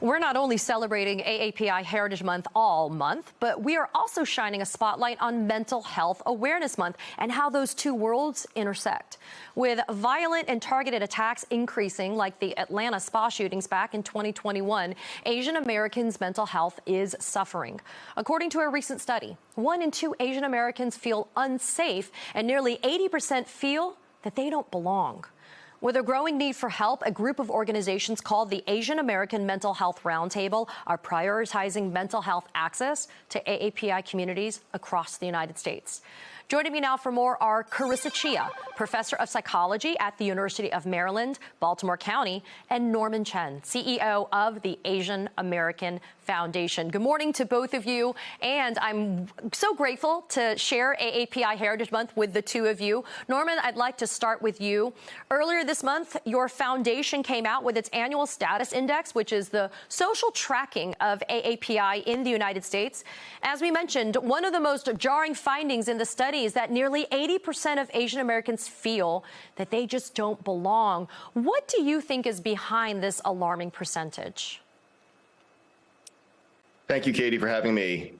We're not only celebrating AAPI Heritage Month all month, but we are also shining a spotlight on Mental Health Awareness Month and how those two worlds intersect. With violent and targeted attacks increasing, like the Atlanta spa shootings back in 2021, Asian Americans' mental health is suffering. According to a recent study, 1 in 2 Asian Americans feel unsafe, and nearly 80% feel that they don't belong. With a growing need for help, a group of organizations called the Asian American Mental Health Roundtable are prioritizing mental health access to AAPI communities across the United States. Joining me now for more are Carissa Chia, professor of psychology at the University of Maryland, Baltimore County, and Norman Chen, CEO of the Asian American Foundation. Good morning to both of you, and I'm so grateful to share AAPI Heritage Month with the two of you. Norman, I'd like to start with you. Earlier this month, your foundation came out with its annual status index, which is the social tracking of AAPI in the United States. As we mentioned, one of the most jarring findings in the study is that nearly 80% of Asian Americans feel that they just don't belong. What do you think is behind this alarming percentage? Thank you, Katie, for having me.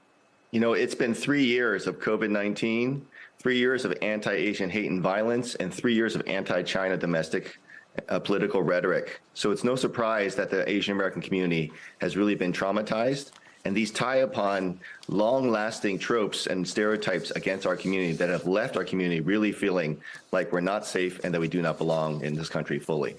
You know, it's been 3 years of COVID-19, 3 years of anti-Asian hate and violence, and 3 years of anti-China domestic political rhetoric. So it's no surprise that the Asian American community has really been traumatized. And these tie upon long-lasting tropes and stereotypes against our community that have left our community really feeling like we're not safe and that we do not belong in this country fully.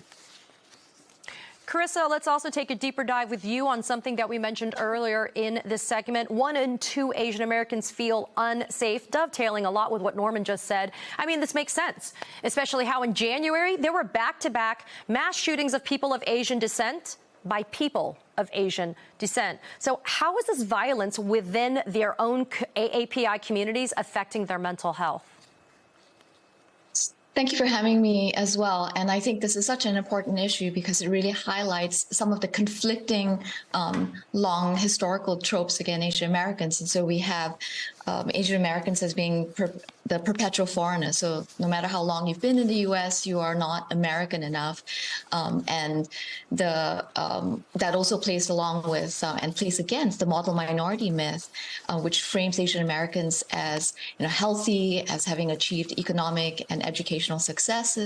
Carissa, let's also take a deeper dive with you on something that we mentioned earlier in this segment. 1 in 2 Asian Americans feel unsafe, dovetailing a lot with what Norman just said. I mean, this makes sense, especially how in January there were back-to-back mass shootings of people of Asian descent by people of Asian descent. So how is this violence within their own AAPI communities affecting their mental health? Thank you for having me as well. And I think this is such an important issue because it really highlights some of the conflicting long historical tropes against Asian Americans. And so we have Asian Americans as being the perpetual foreigner. So no matter how long you've been in the U.S., you are not American enough. And that also plays along with and plays against the model minority myth, which frames Asian Americans as healthy, as having achieved economic and educational success.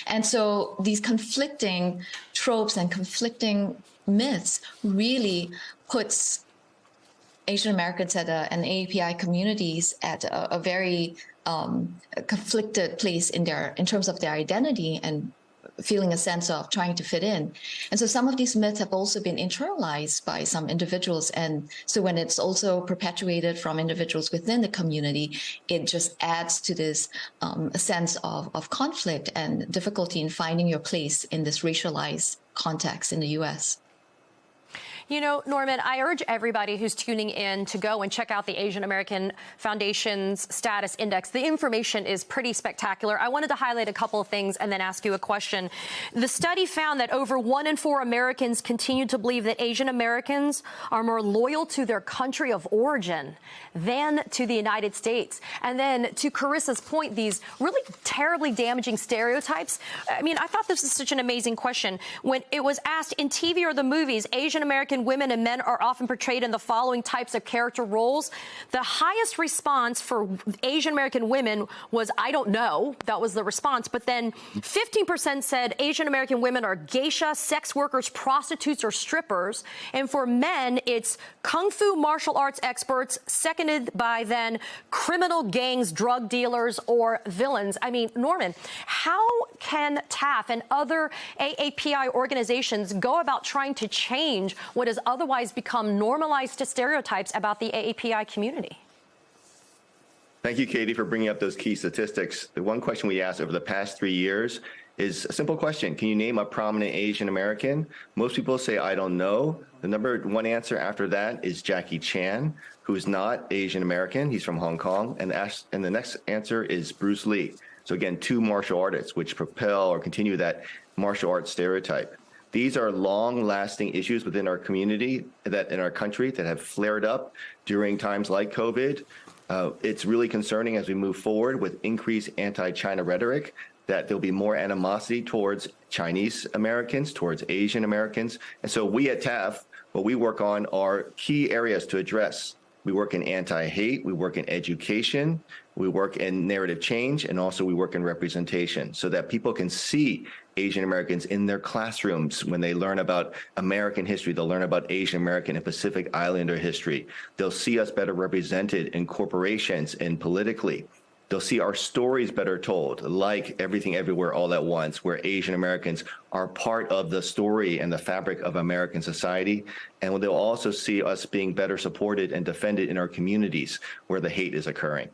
And so these conflicting tropes and conflicting myths really puts Asian Americans and AAPI communities at a very conflicted place in terms of their identity and feeling a sense of trying to fit in. And so some of these myths have also been internalized by some individuals. And so when it's also perpetuated from individuals within the community, it just adds to this sense of conflict and difficulty in finding your place in this racialized context in the U.S. You know, Norman, I urge everybody who's tuning in to go and check out the Asian American Foundation's status index. The information is pretty spectacular. I wanted to highlight a couple of things and then ask you a question. The study found that over 1 in 4 Americans continue to believe that Asian Americans are more loyal to their country of origin than to the United States. And then to Carissa's point, these really terribly damaging stereotypes. I mean, I thought this was such an amazing question. When it was asked in TV or the movies, Asian American women and men are often portrayed in the following types of character roles. The highest response for Asian American women was, I don't know. That was the response. But then 15% said Asian American women are geisha, sex workers, prostitutes, or strippers. And for men, it's kung fu martial arts experts, seconded by then criminal gangs, drug dealers, or villains. I mean, Norman, how can TAF and other AAPI organizations go about trying to change what has otherwise become normalized stereotypes about the AAPI community? Thank you, Katie, for bringing up those key statistics. The one question we asked over the past 3 years is a simple question. Can you name a prominent Asian American? Most people say, I don't know. The number one answer after that is Jackie Chan, who is not Asian American. He's from Hong Kong. And the next answer is Bruce Lee. So again, 2 martial artists, which propel or continue that martial arts stereotype. These are long-lasting issues within our community, that in our country, that have flared up during times like COVID. It's really concerning as we move forward with increased anti-China rhetoric, that there'll be more animosity towards Chinese Americans, towards Asian Americans. And so we at TAF What we work on are key areas to address. We work in anti-hate, we work in education, we work in narrative change, and also we work in representation so that people can see Asian Americans in their classrooms when they learn about American history. They'll learn about Asian American and Pacific Islander history. They'll see us better represented in corporations and politically. They'll see our stories better told, like Everything Everywhere All at Once, where Asian Americans are part of the story and the fabric of American society. And they'll also see us being better supported and defended in our communities where the hate is occurring.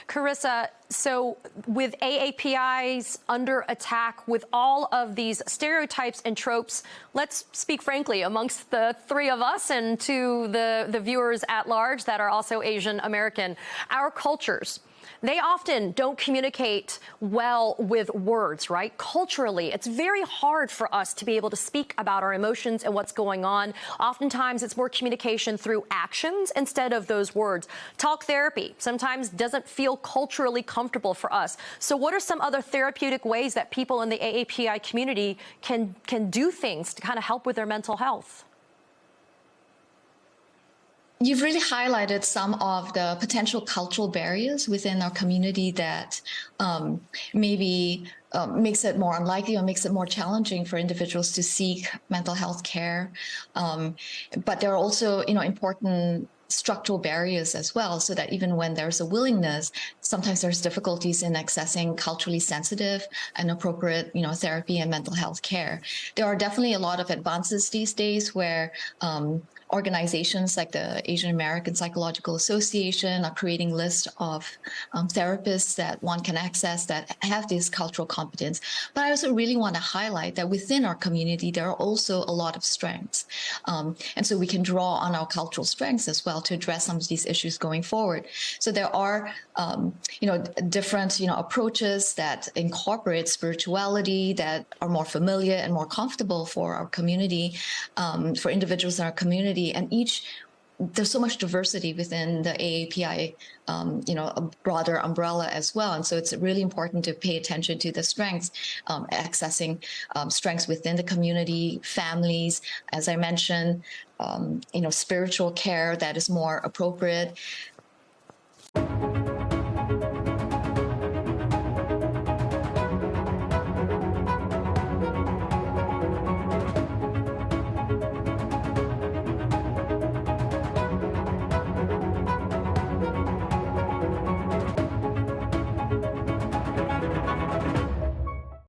Carissa, so with AAPI's under attack, with all of these stereotypes and tropes, let's speak frankly amongst the three of us and to the viewers at large that are also Asian American, our cultures, they often don't communicate well with words, right? Culturally, it's very hard for us to be able to speak about our emotions and what's going on. Oftentimes, it's more communication through actions instead of those words. Talk therapy sometimes doesn't feel culturally comfortable for us. So what are some other therapeutic ways that people in the AAPI community can do things to kind of help with their mental health? You've really highlighted some of the potential cultural barriers within our community that maybe makes it more unlikely or makes it more challenging for individuals to seek mental health care. But there are also, important structural barriers as well, so that even when there's a willingness, sometimes there's difficulties in accessing culturally sensitive and appropriate, therapy and mental health care. There are definitely a lot of advances these days where organizations like the Asian American Psychological Association are creating lists of therapists that one can access that have this cultural competence. But I also really want to highlight that within our community, there are also a lot of strengths. And so we can draw on our cultural strengths as well to address some of these issues going forward. So there are, different, approaches that incorporate spirituality that are more familiar and more comfortable for our community, for individuals in our community. And there's so much diversity within the AAPI, a broader umbrella as well. And so it's really important to pay attention to the strengths, accessing strengths within the community, families, as I mentioned, spiritual care that is more appropriate.